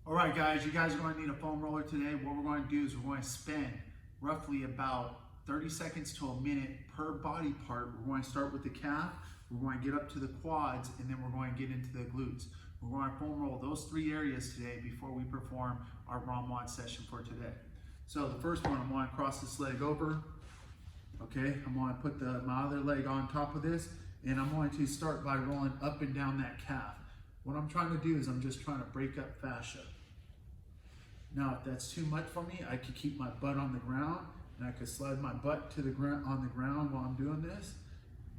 All right, guys, you guys are going to need a foam roller today. What we're going to do is we're going to spend roughly about 30 seconds to a minute per body part. We're going to start with the calf, we're going to get up to the quads, and then we're going to get into the glutes. We're going to foam roll those three areas today before we perform our ROM1 session for today. So the first one, I'm going to cross this leg over. Okay, I'm going to put my other leg on top of this, and I'm going to start by rolling up and down that calf. What I'm trying to do is I'm just trying to break up fascia. Now, if that's too much for me, I could keep my butt on the ground, and I could slide my butt to the ground on the ground while I'm doing this.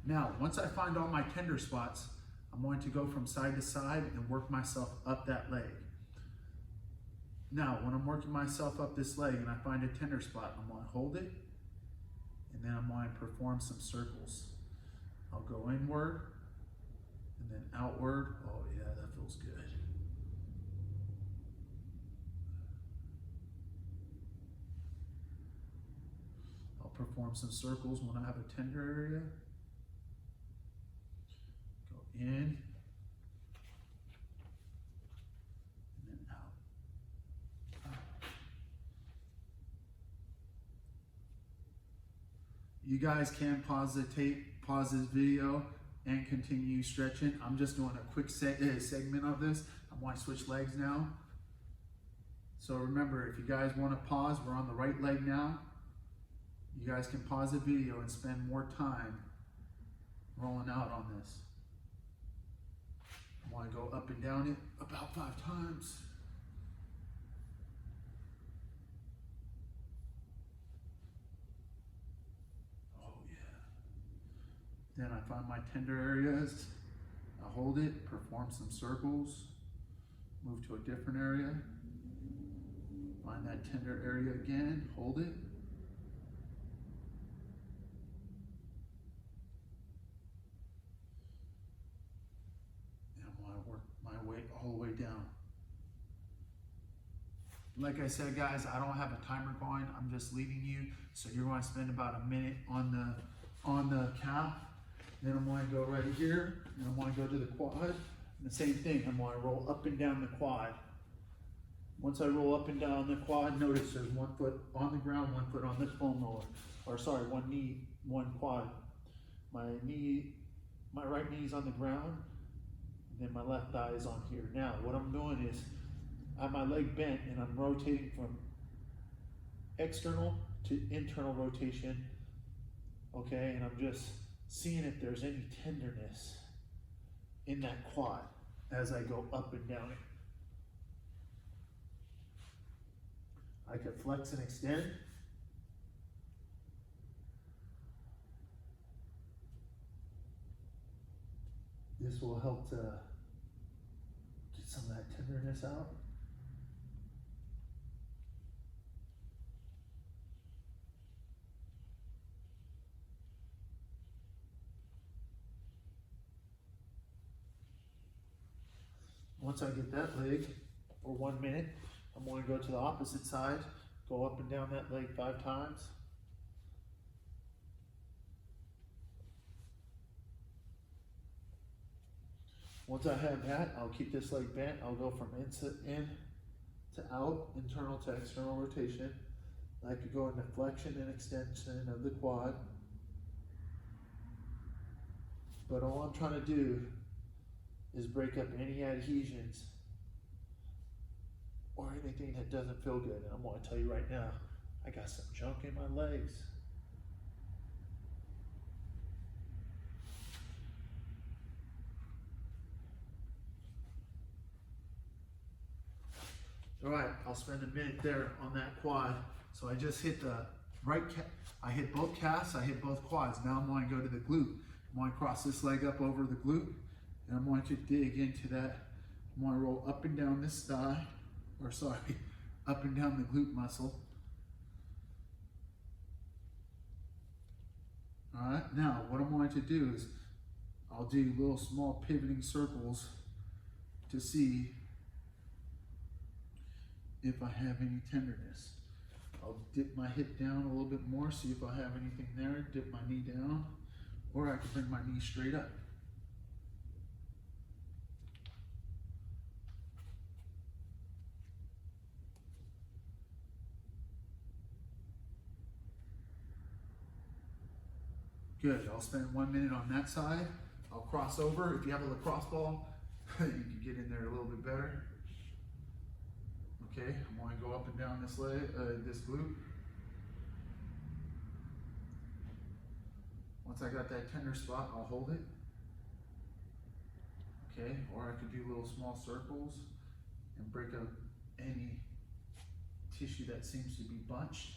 Now, once I find all my tender spots, I'm going to go from side to side and work myself up that leg. Now, when I'm working myself up this leg and I find a tender spot, I'm going to hold it, and then I'm going to perform some circles. I'll go inward, and then outward. Oh yeah, that feels good. I'll perform some circles when I have a tender area. Go in, and then out. You guys can pause the tape, pause this video, and continue stretching. I'm just doing a quick segment of this. I'm going to switch legs now. So remember, if you guys want to pause, we're on the right leg now. You guys can pause the video and spend more time rolling out on this. I want to go up and down it about 5 times. Oh yeah. Then I find my tender areas. I hold it, perform some circles, move to a different area. Find that tender area again, hold it. All the way down. Like I said, guys, I don't have a timer going. I'm just leading you. So you're going to spend about a minute on the calf. Then I'm going to go right here, and I'm going to go to the quad. And the same thing, I'm going to roll up and down the quad. Once I roll up and down the quad, notice there's 1 foot on the ground, 1 foot on this foam roller. Or sorry, 1 knee, 1 quad. My right knee is on the ground. Then my left thigh is on here. Now, what I'm doing is I have my leg bent and I'm rotating from external to internal rotation. Okay, and I'm just seeing if there's any tenderness in that quad as I go up and down it. I can flex and extend. This will help to get some of that tenderness out. Once I get that leg for 1 minute, I'm going to go to the opposite side, go up and down that leg 5 times. Once I have that, I'll keep this leg bent. I'll go from in to out, internal to external rotation. I could go into flexion and extension of the quad. But all I'm trying to do is break up any adhesions or anything that doesn't feel good. And I'm going to tell you right now, I got some junk in my legs. All right, I'll spend a minute there on that quad. So I just hit the right calf. I hit both calves, I hit both quads. Now I'm going to go to the glute. I'm going to cross this leg up over the glute, and I'm going to dig into that. I'm going to roll up and down this thigh, or sorry, up and down the glute muscle. All right, now what I'm going to do is I'll do little small pivoting circles to see if I have any tenderness. I'll dip my hip down a little bit more, see if I have anything there, dip my knee down, or I can bring my knee straight up. Good, I'll spend 1 minute on that side. I'll cross over. If you have a lacrosse ball, you can get in there a little bit better. Okay, I'm going to go up and down this leg, this glute. Once I got that tender spot, I'll hold it. Okay, or I could do little small circles and break up any tissue that seems to be bunched.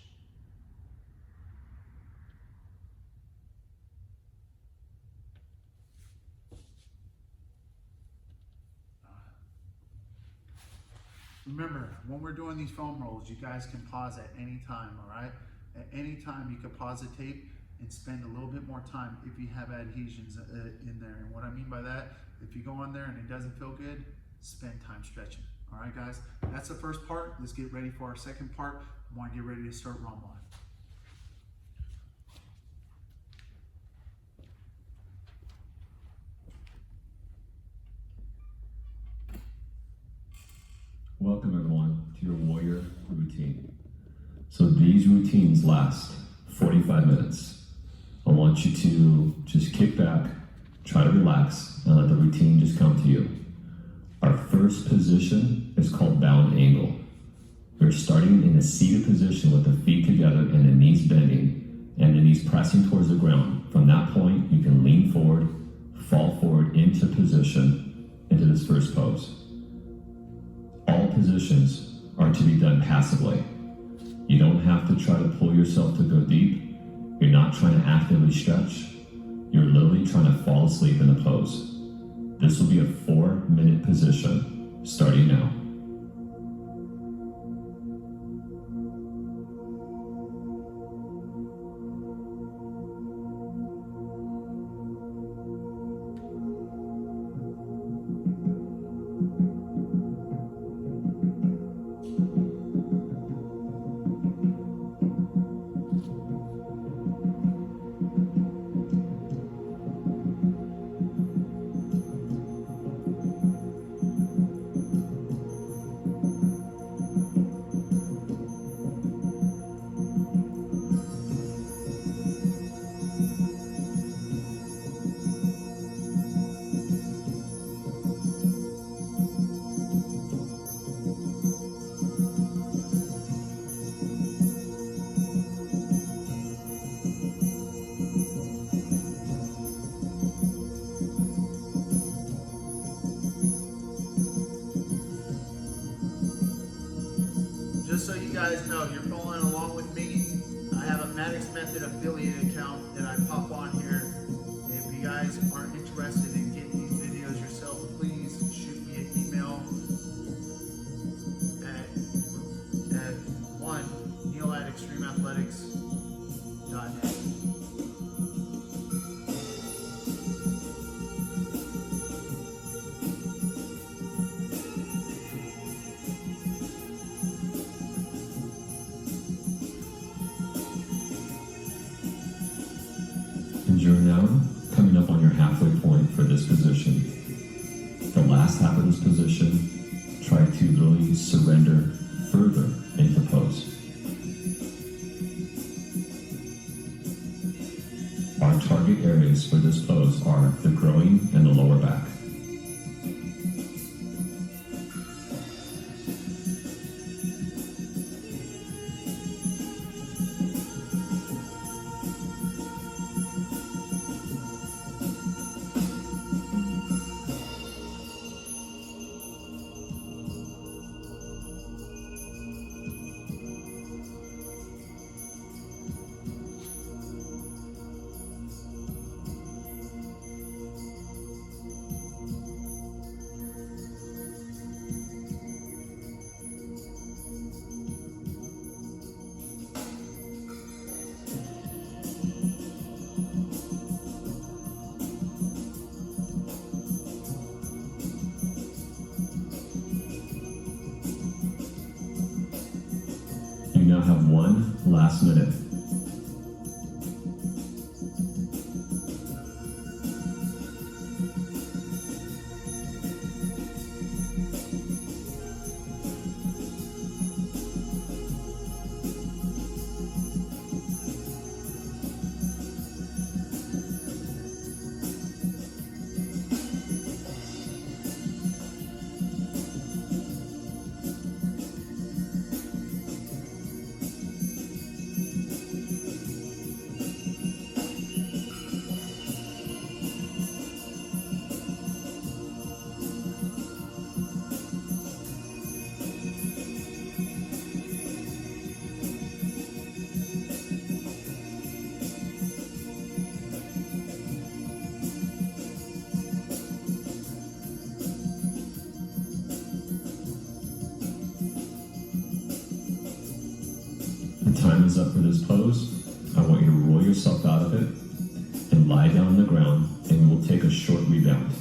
Remember, when we're doing these foam rolls, you guys can pause at any time, all right? At any time, you can pause the tape and spend a little bit more time if you have adhesions in there. And what I mean by that, if you go on there and it doesn't feel good, spend time stretching. All right, guys? That's the first part. Let's get ready for our second part. I want to get ready to start rumbling. Welcome everyone to your warrior routine. So these routines last 45 minutes. I want you to just kick back, try to relax, and let the routine just come to you. Our first position is called bound angle. We're starting in a seated position with the feet together and the knees bending and the knees pressing towards the ground. From that point, you can lean forward, fall forward into position, into this first pose. All positions are to be done passively. You don't have to try to pull yourself to go deep. You're not trying to actively stretch. You're literally trying to fall asleep in the pose. This will be a 4-minute position, starting now. Just so you guys know, you're following along with me. I have a Maddox Method affiliate account that I pop on here. If you guys are interested in getting these videos yourself, please shoot me an email at neil@extremeathletics.net. And you're now coming up on your halfway point for this position. The last half of this position, try to literally surrender further into pose. Our target areas for this pose are the groin and the lower back. You now have 1 last minute. The time is up for this pose. I want you to roll yourself out of it and lie down on the ground, and we'll take a short rebound.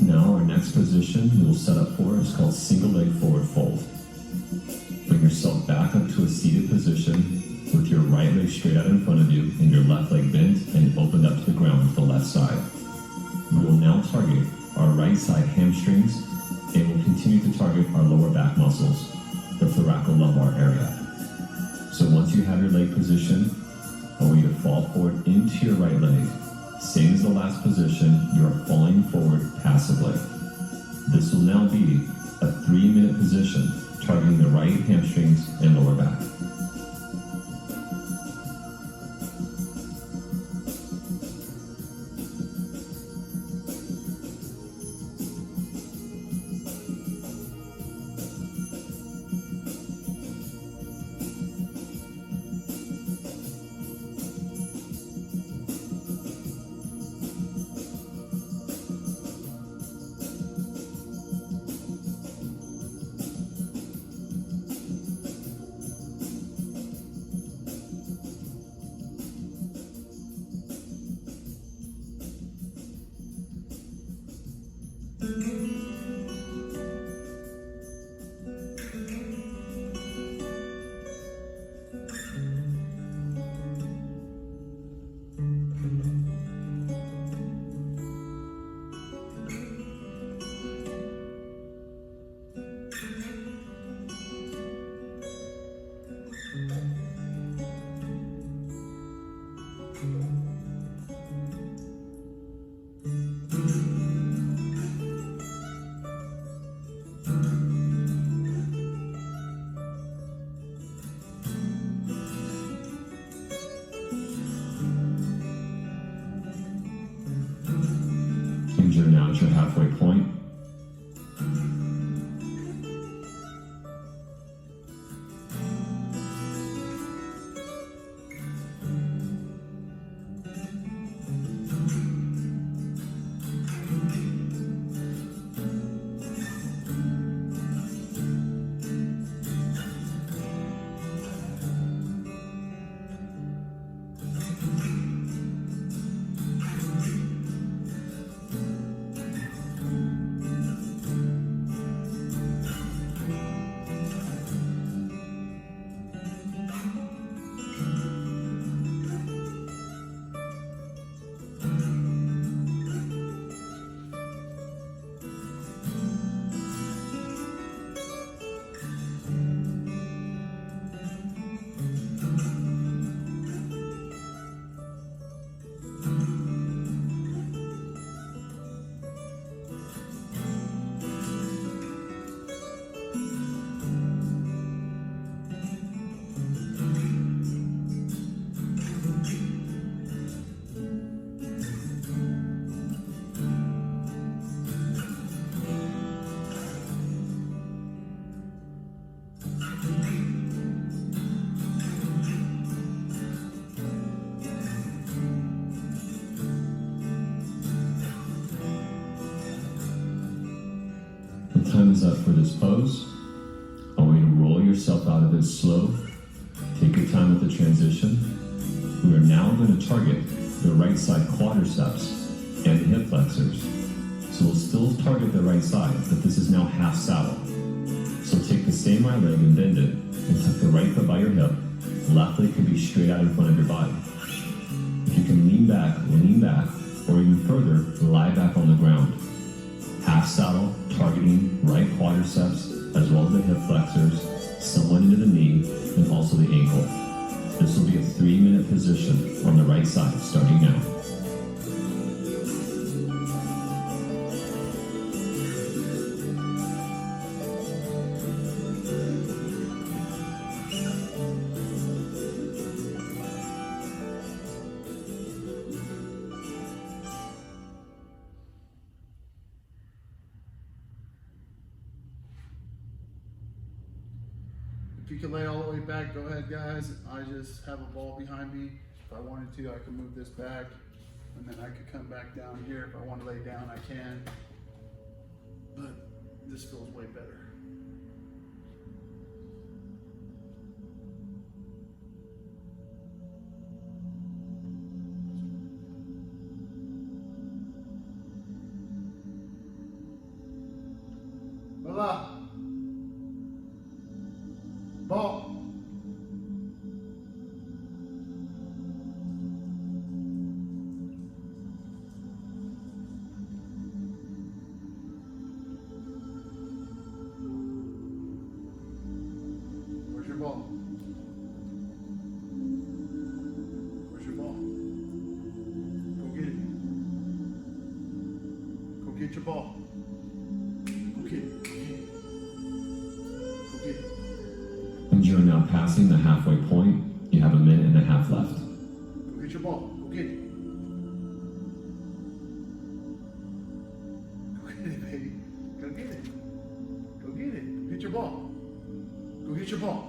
Now our next position we'll set up for is called single leg forward fold. Bring yourself back up to a seated position with your right leg straight out in front of you and your left leg bent and opened up to the ground with the left side. We will now target our right side hamstrings and we'll continue to target our lower back muscles, the thoracolumbar area. So once you have your leg positioned, I want you to fall forward into your right leg. Same as the last position, you are falling forward passively. This will now be a 3-minute position, targeting the right hamstrings and lower back. You're now at your halfway point. The time is up for this pose. I want you to roll yourself out of it slow. Take your time with the transition. We are now going to target the right side quadriceps and the hip flexors. So we'll still target the right side, but this is now half saddle. So take the same right leg and bend it, and tuck the right foot by your hip. Left leg can be straight out in front of your body. If you can lean back, or even further, lie back on the ground. Half saddle, targeting right quadriceps, as well as the hip flexors, somewhat into the knee, and also the ankle. This will be a 3-minute position on the right side, starting now. If you can lay all the way back, go ahead, guys. I just have a ball behind me. If I wanted to, I could move this back, and then I could come back down here. If I want to lay down, I can. But this feels way better. Voila. Ball. Where's your ball? Where's your ball? Go get it. Go get your ball. Go get it. Go get it. And you're now passing the halfway point. You have a minute and a half left. Go get your ball. Go get it. Go get it, baby. Go get it. Go get it. Go get your ball. Go get your ball.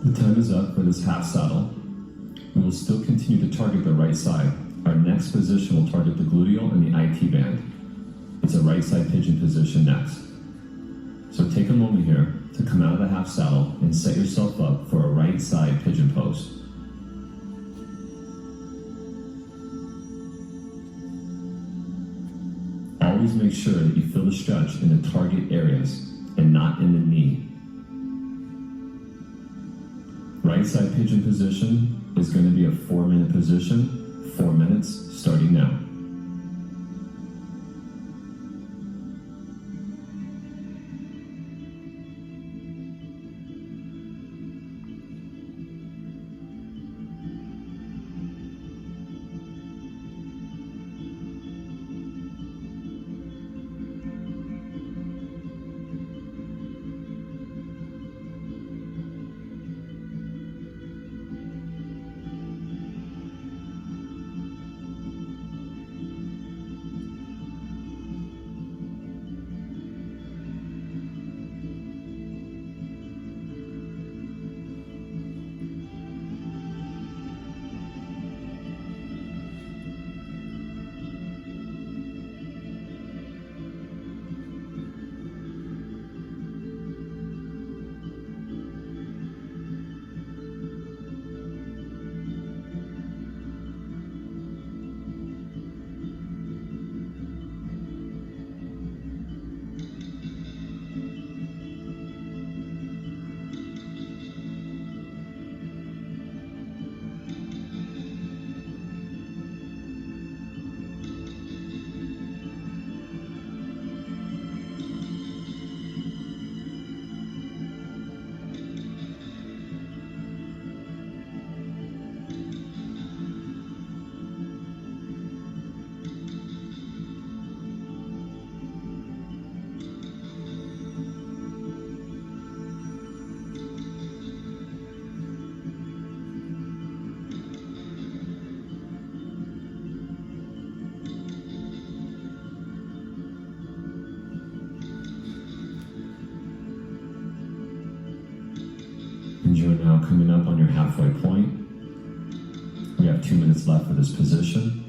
The time is up for this half saddle. We will still continue to target the right side. Our next position will target the gluteal and the IT band. It's a right side pigeon position next. So take a moment here to come out of the half saddle and set yourself up for a right side pigeon pose. Always make sure that you feel the stretch in the target areas and not in the knee. Right side pigeon position is going to be a 4-minute position, 4 minutes starting now. you're now coming up on your halfway point. We have 2 minutes left for this position.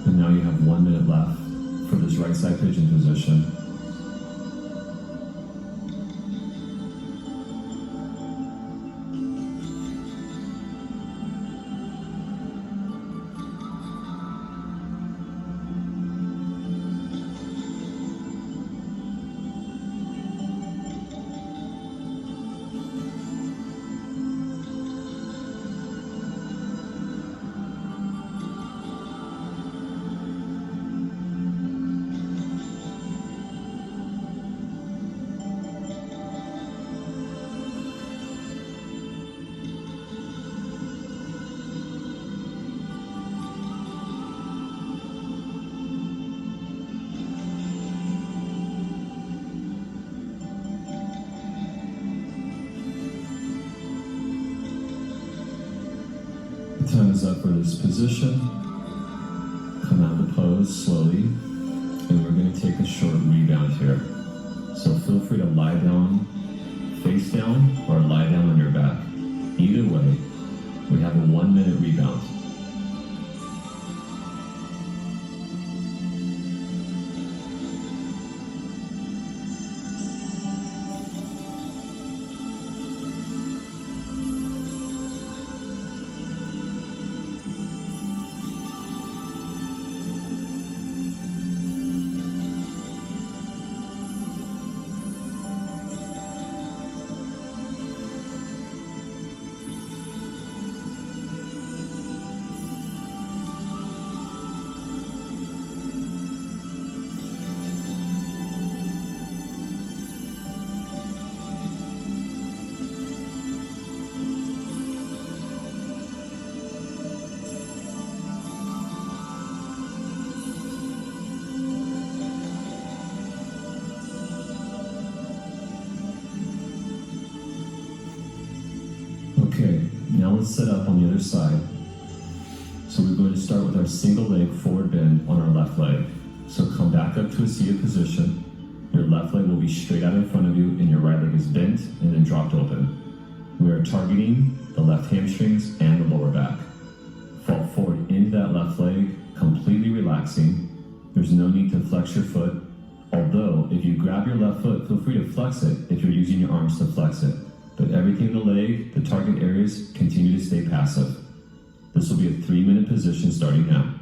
And now you have 1 minute left for this right side pigeon position. Time is up for this position. Come out of the pose slowly, and we're going to take a short rebound here. So feel free to lie down, face down, or lie down on your back. Either way, we have a 1 minute rebound. Okay, now let's set up on the other side. So we're going to start with our single leg forward bend on our left leg. So come back up to a seated position. Your left leg will be straight out in front of you and your right leg is bent and then dropped open. We are targeting the left hamstrings and the lower back. Fall forward into that left leg, completely relaxing. There's no need to flex your foot. Although, if you grab your left foot, feel free to flex it if you're using your arms to flex it. But everything in the leg, the target areas, continue to stay passive. This will be a 3-minute position starting now.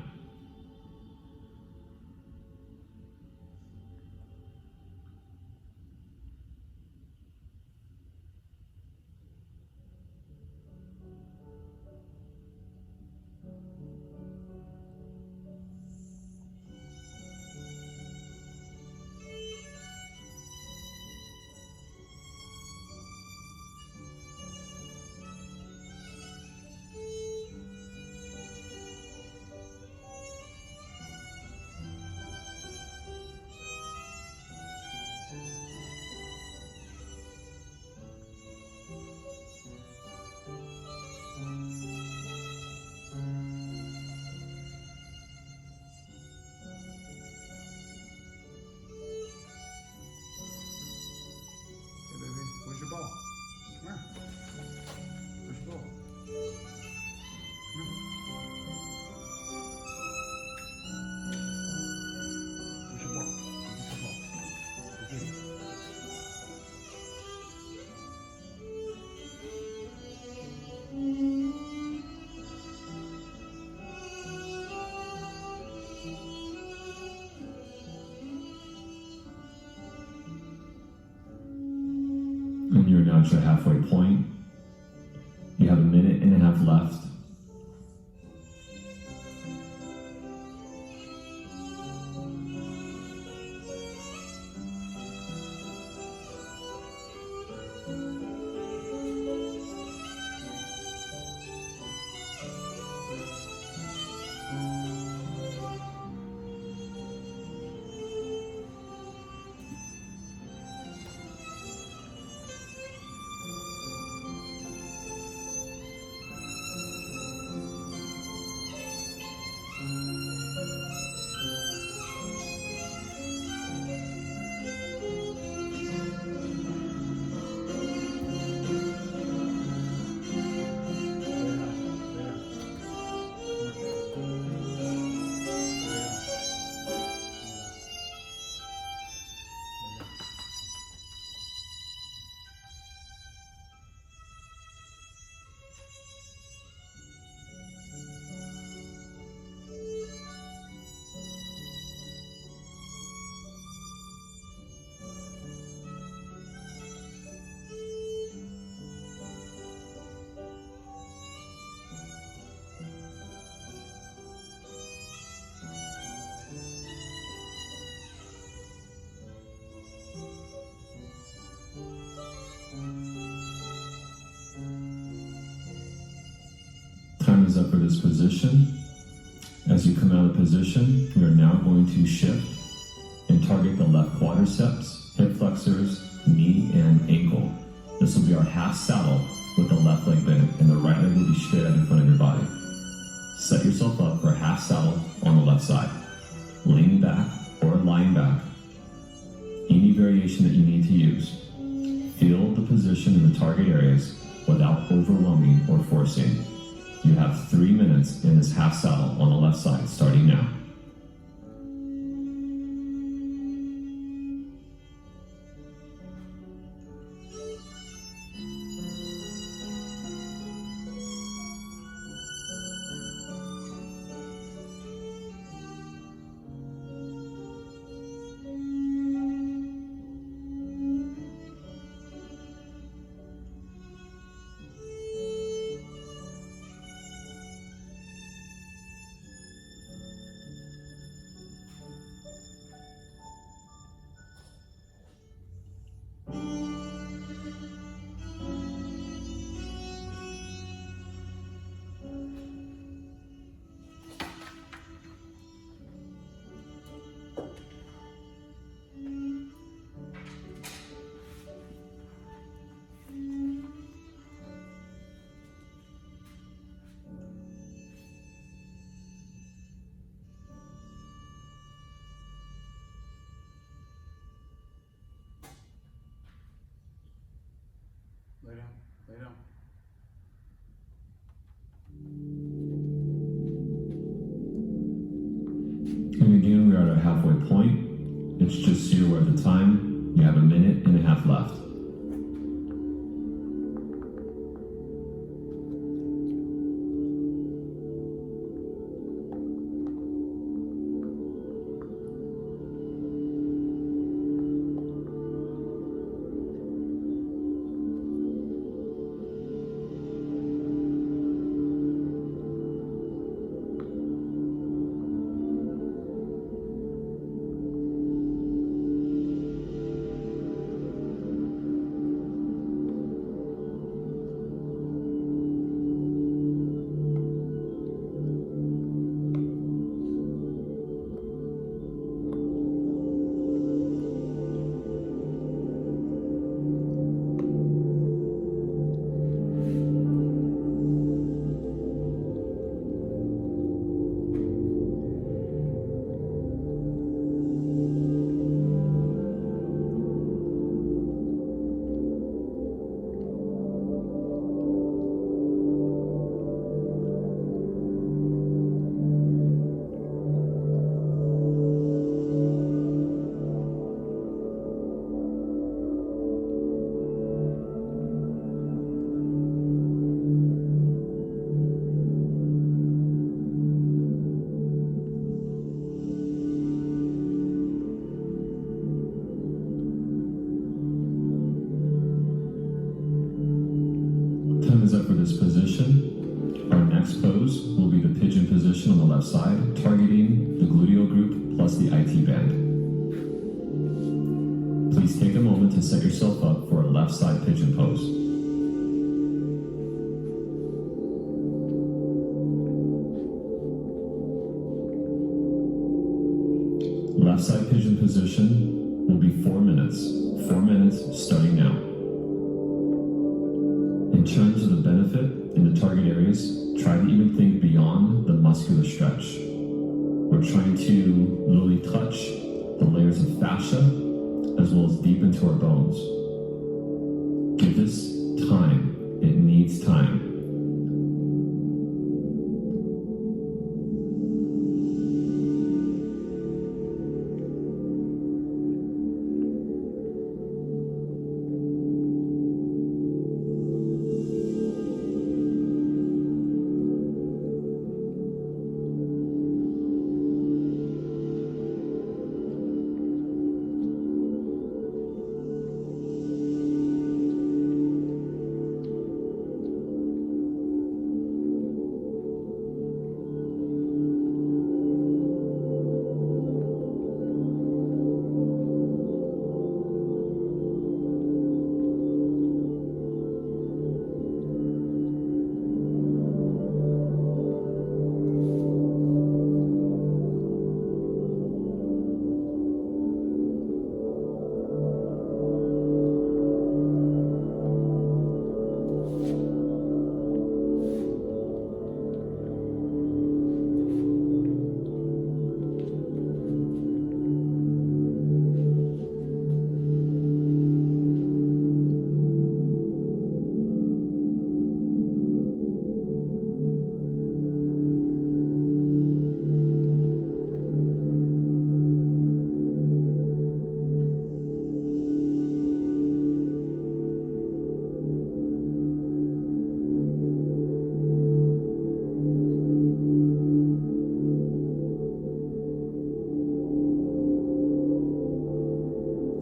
And you're now at your halfway point. You have a minute and a half left. Time is up for this position. As you come out of position, we are now going to shift and target the left quadriceps, hip flexors, knee, and ankle. This will be our half saddle with the left leg bent, and the right leg will be straight out in front of your body. Set yourself up for a half saddle on the left side. Leaning back or lying back. Any variation that you need to use. Feel the position in the target areas without overwhelming or forcing. You have 3 minutes in this half saddle on the left side, starting now. Lay down, lay down. And again, we are at our halfway point. It's just 0 at the time. You have a minute and a half left. Time is up for this position. Our next pose will be the pigeon position on the left side, targeting the gluteal group plus the IT band. Please take a moment to set yourself up for a left side pigeon pose. Left side pigeon position will be 4 minutes. 4 minutes starting now. In terms of the benefit in the target areas, try to even think beyond the muscular stretch. We're trying to literally touch the layers of fascia as well as deep into our bones. Give this time. It needs time.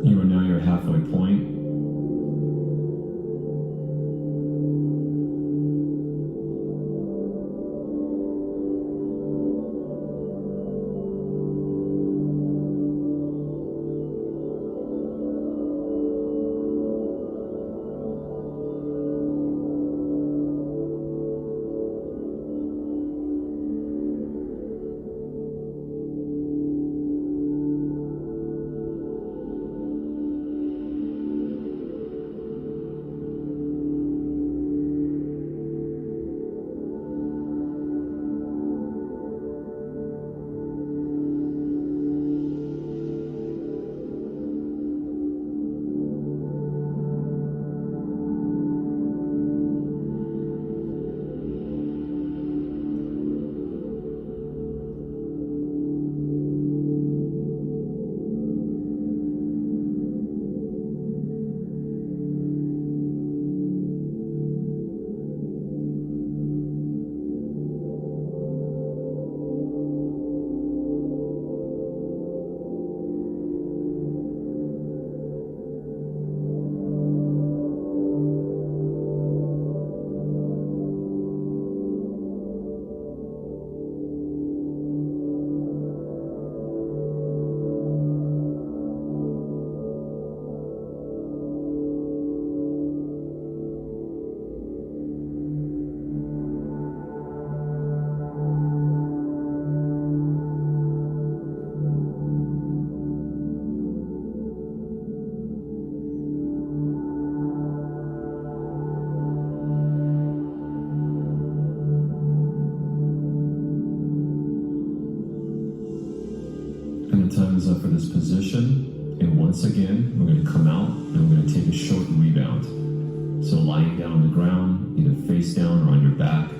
You are now your halfway point. And the time is up for this position. And once again, we're going to come out and we're going to take a short rebound. So lying down on the ground, either face down or on your back,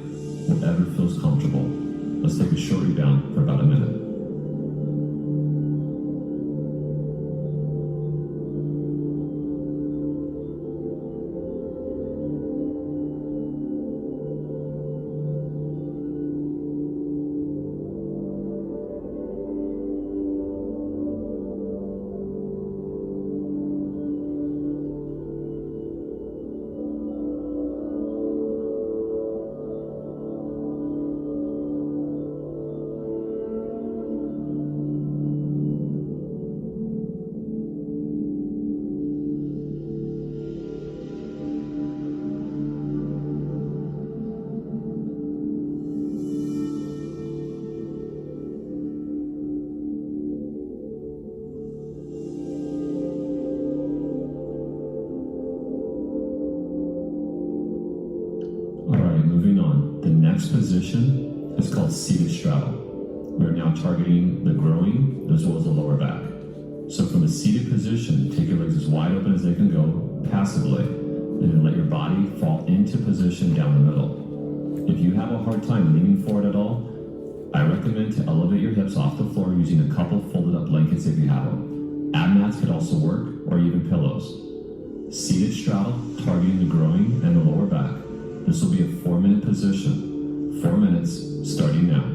whatever feels comfortable. Let's take a short rebound for about a minute. position is called seated straddle. We are now targeting the groin as well as the lower back. So from a seated position, take your legs as wide open as they can go, passively, and then let your body fall into position down the middle. If you have a hard time leaning forward at all, I recommend to elevate your hips off the floor using a couple folded up blankets if you have them. Ab mats could also work, or even pillows. Seated straddle, targeting the groin and the lower back. This will be a 4-minute position. 4 minutes, starting now.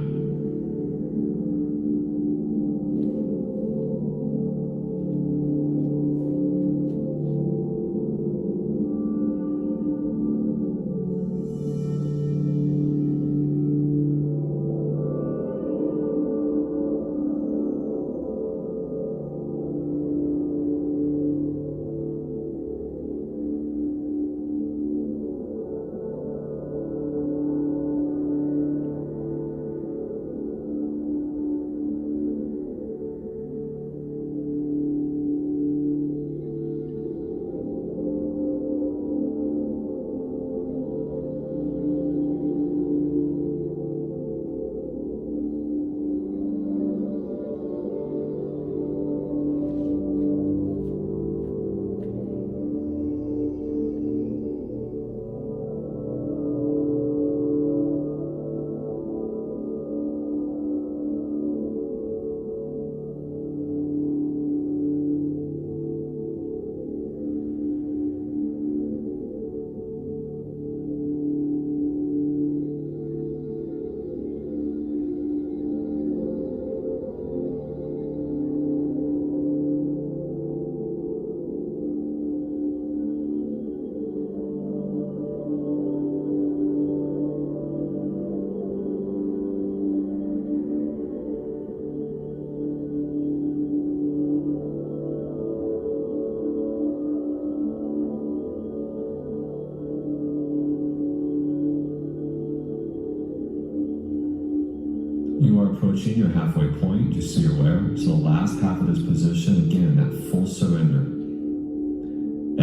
You are approaching your halfway point, just so you're aware. So the last half of this position, again, that full surrender.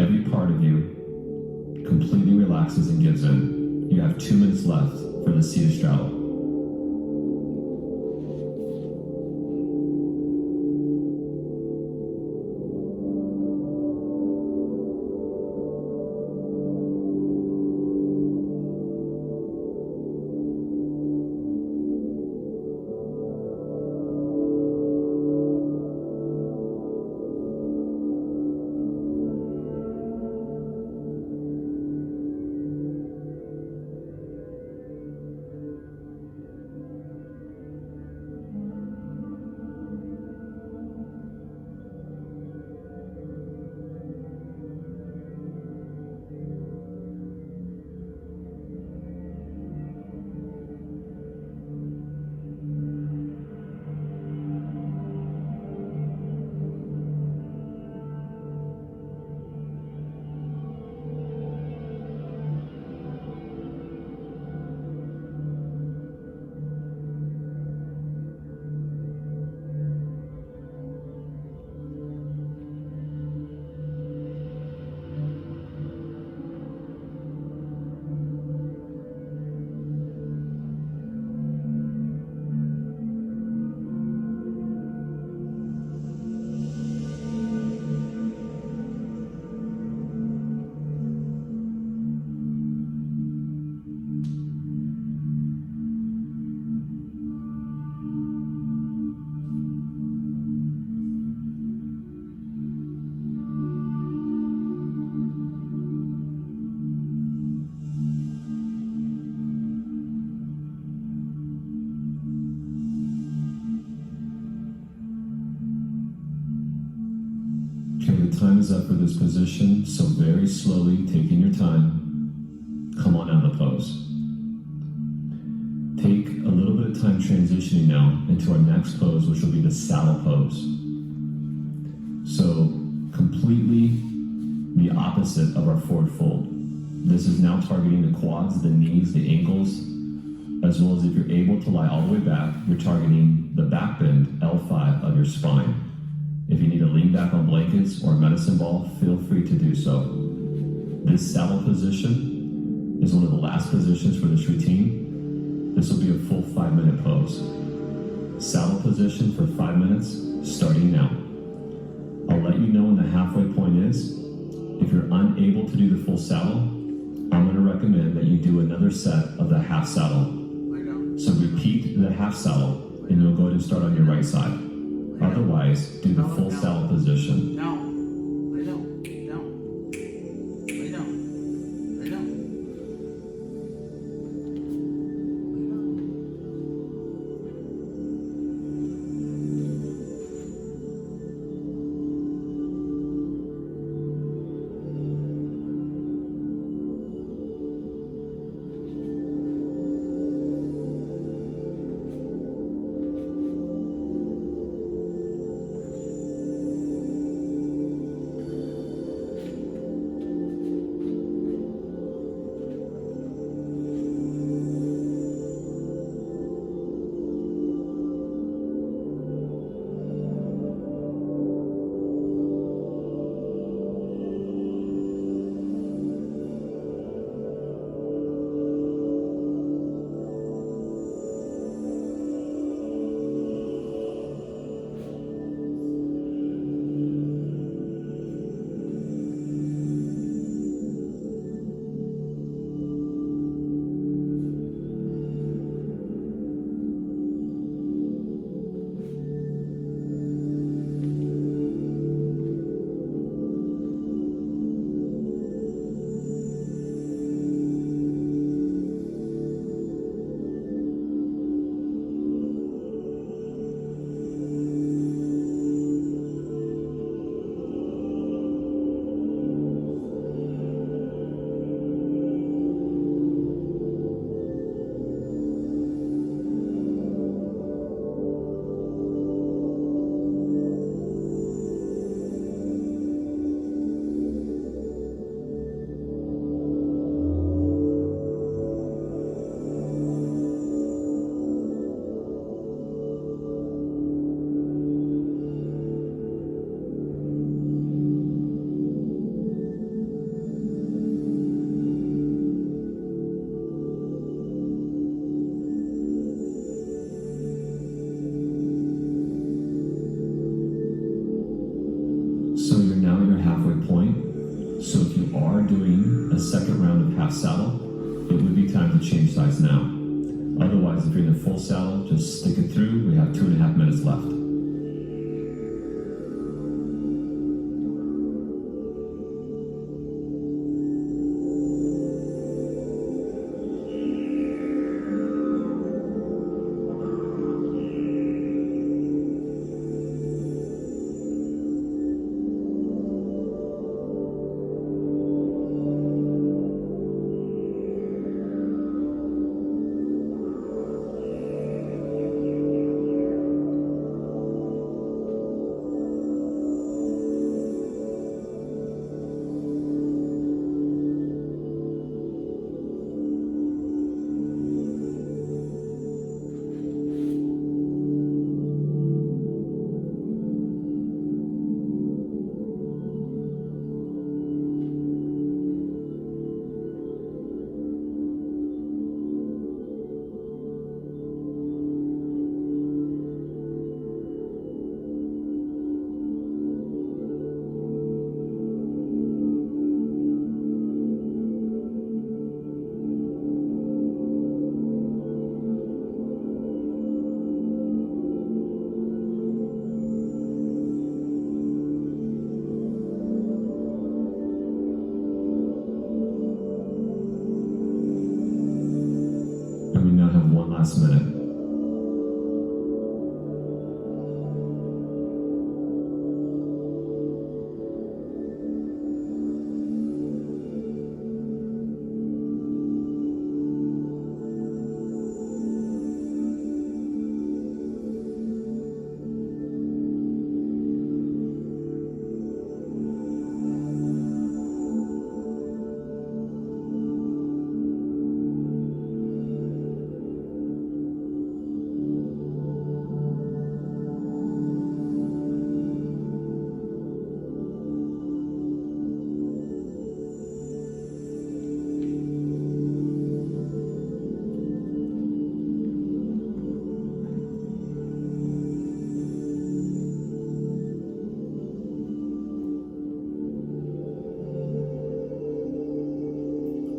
Every part of you completely relaxes and gives in. You have 2 minutes left for the seated straddle. Time is up for this position, so very slowly, taking your time, come on out of the pose. Take a little bit of time transitioning now into our next pose, which will be the saddle pose. So completely the opposite of our forward fold. This is now targeting the quads, the knees, the ankles, as well as if you're able to lie all the way back, you're targeting the back bend, L5 of your spine. If you need to lean back on blankets or a medicine ball, feel free to do so. This saddle position is one of the last positions for this routine. This will be a full 5-minute pose. Saddle position for 5 minutes, starting now. I'll let you know when the halfway point is. If you're unable to do the full saddle, I'm going to recommend that you do another set of the half saddle. So repeat the half saddle, and you'll go ahead and start on your right side. Otherwise, do the full saddle position. Down. Lay down. Down. Lay down. Lay down. doing a second round of half saddle, it would be time to change sides now. Otherwise, if you're in a full saddle, just stick it through. We have 2.5 minutes left. Last minute.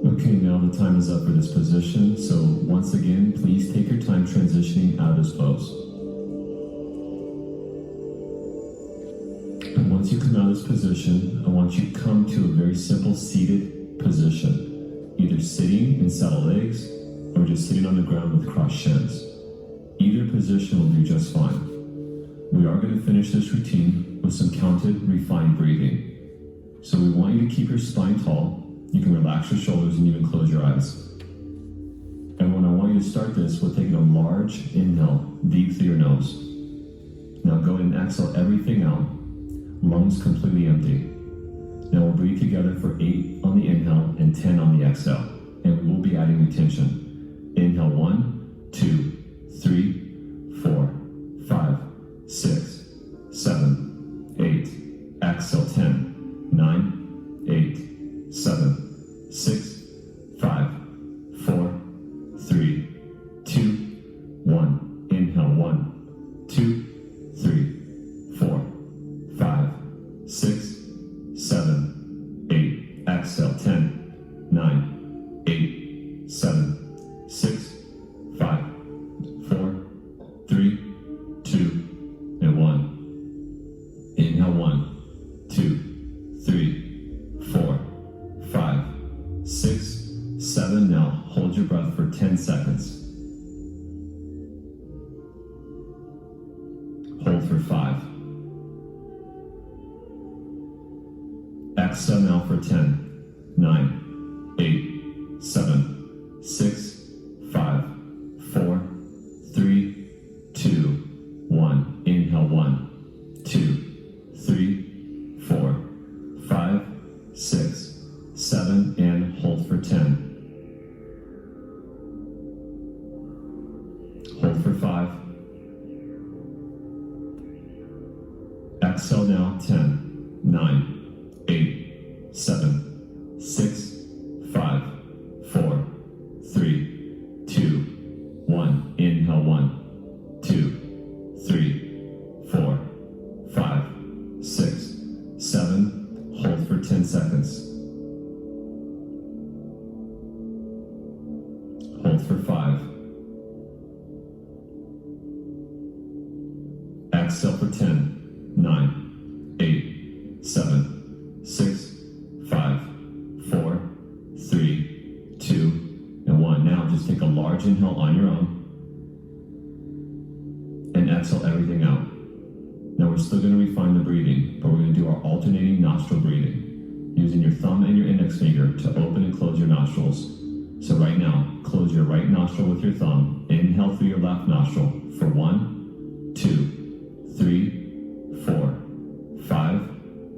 Okay, now the time is up for this position. So once again, please take your time transitioning out of this pose. And once you come out of this position, I want you to come to a very simple seated position. Either sitting in saddle legs or just sitting on the ground with crossed shins. Either position will do just fine. We are going to finish this routine with some counted, refined breathing. So we want you to keep your spine tall. You can relax your shoulders and even close your eyes. And when I want you to start this, we're taking a large inhale deep through your nose. Now go ahead and exhale everything out. Lungs completely empty. Now we'll breathe together for 8 on the inhale and 10 on the exhale. And we will be adding retention. Inhale 1, 2, 3, 4, 5, 6, 7, 8. Exhale 10, 9, 8, 7, 6, 5, 4, 3, 2, 1. Inhale 1, 2, 3, 4, 5, 6, 7, 8. Exhale 10, 9, 8, 7, 6, 5, 4, 3, 2, and 1. Inhale 1, 2, 3, 4, 5, 6, 7. Now hold your breath for 10 seconds. Hold for 5. Exhale now for 10, 9, 8, 7, 6, 5, 4, 3, 2, 1. Inhale 1, 2, 3, 4, 5, 6, 7, and hold for 10. Hold for 5. Exhale now 10, 9, 8, 7, 6, 5, 4, 3, 2, 1. Inhale 1, 2, 3, 4, 5, 6, 7. Hold for 10 seconds. Hold for 5. Exhale for 10, 9, 8, 7, 6, 5, 4, 3, 2, and 1. Now just take a large inhale on your own and exhale everything out. Now we're still going to refine the breathing, but we're going to do our alternating nostril breathing, using your thumb and your index finger to open and close your nostrils. So right now, close your right nostril with your thumb, inhale through your left nostril for 1, 2, 3, 4, 5,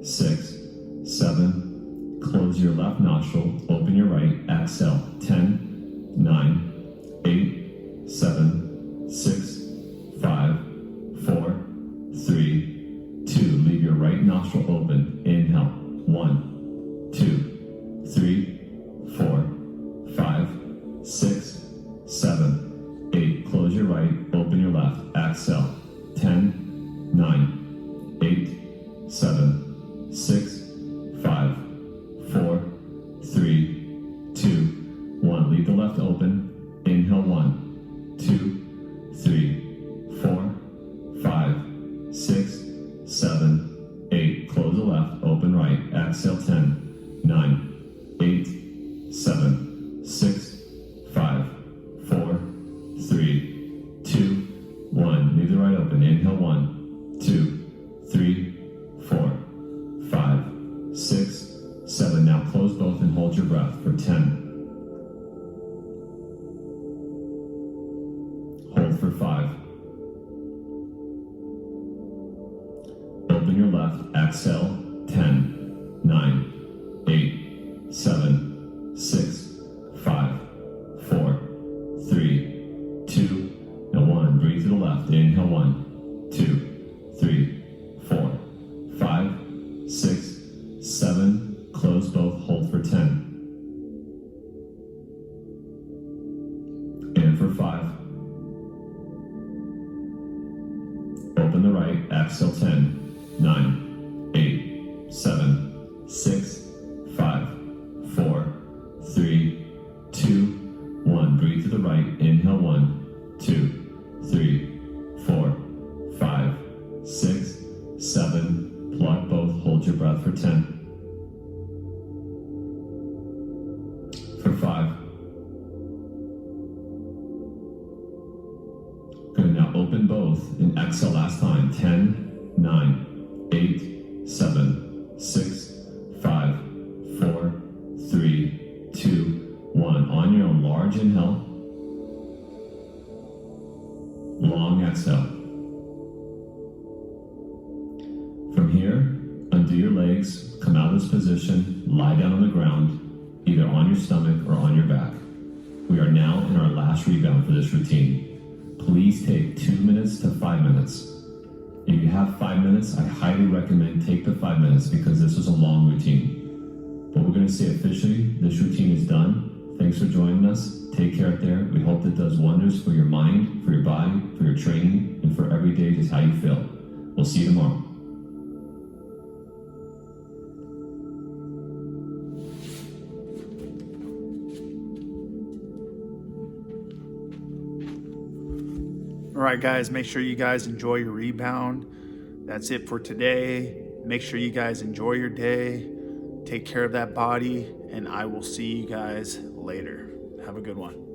6, 7. Close your left nostril, open your right, exhale 10, 9, 8, 7, 6, 5, 4, 3, 2. Leave your right nostril open. Inhale 1, 2, 3, 4, 5, 6, 7, 8. Close your right, open your left, exhale 10, 9, 8, 7, 6, 5, 4, 3, 2, 1. Leave the left open. Inhale 1, 2, 3, 4, 5, 6, 7, 8. Close the left, open right. Exhale 10, 9, 8, 7, 6, 5, 4, 3, 2, 1. Leave the right open. Inhale 1, 2, 3, 4, 5, 6, 7. Now close both and hold your breath for 10. Hold for 5. Open your left. Exhale 10, 9, 8, 7, 6, 5, 4, 3, 2, and 1. Breathe to the left. Inhale 1, 2, 3, 4, 5, 6, 7. Close both. Hold for 10. both. And exhale last time. 10, 9, 8, 7, 6, 5, 4, 3, 2, 1. On your own, large inhale. Long exhale. From here, undo your legs, come out of this position, lie down on the ground, either on your stomach or on your back. We are now in our last rebound for this routine. Please take 2 minutes to 5 minutes. If you have 5 minutes, I highly recommend take the 5 minutes because this is a long routine. But we're going to say officially, this routine is done. Thanks for joining us. Take care out there. We hope it does wonders for your mind, for your body, for your training, and for every day just how you feel. We'll see you tomorrow. All right, guys, make sure you guys enjoy your rebound. That's it for today. Make sure you guys enjoy your day. Take care of that body, and I will see you guys later. Have a good one.